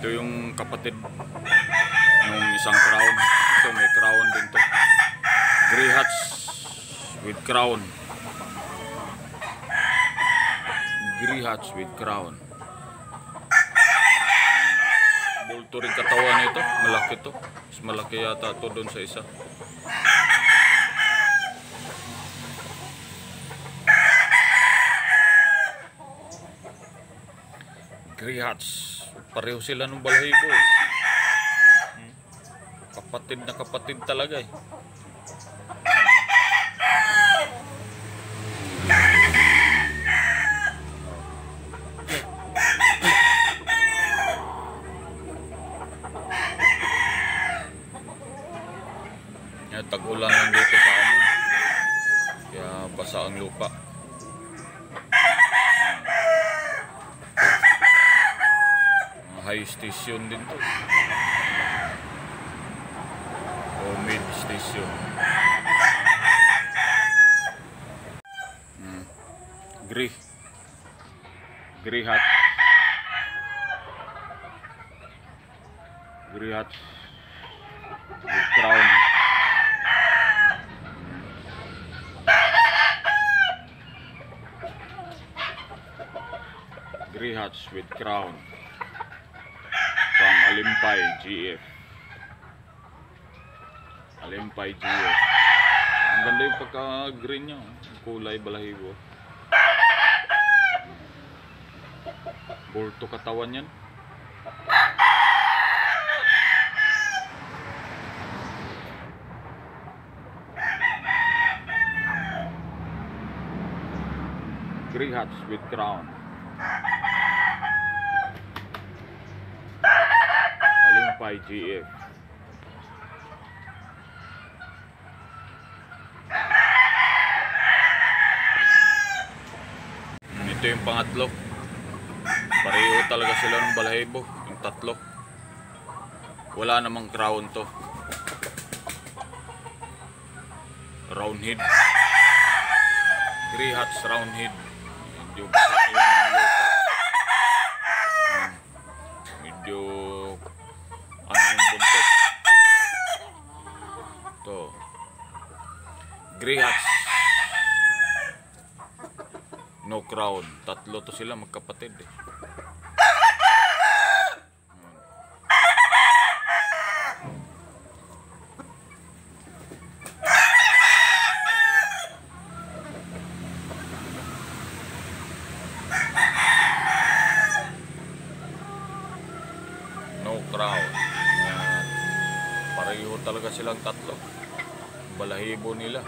Ito yung kapatid ng isang crown. Ito may crown din to. Grey hats with crown. Grey hats with crown. Bulto rin katawan nito. Malaki to. Mas malaki yata to doon sa isa. Grey hats. Pareho sila ng balahibo eh. Kapatid na kapatid talaga eh. Tag-ulan lang dito sa amin. Kaya basa ang lupa. High station din to. O mid station. Grey hat. Grey hat with crown. Grey hats with crown. From Alimpay GF. Alimpay GF. Ang ganda yung pagka-green niya. Kulay balahibo. Bulto katawan yan. Grey hats with crown. Alimpay GF. Ito yung pangatlo. Pareho talaga sila ng balahibo. Yung tatlo. Wala namang crown to. Round head. Grey hats round head. Medyo medyo ano yung buntot. Ito. Grey hats. No crown. Tatlo to sila magkapatid eh. No crown. Pareho talaga silang tatlo. Balahibo nila.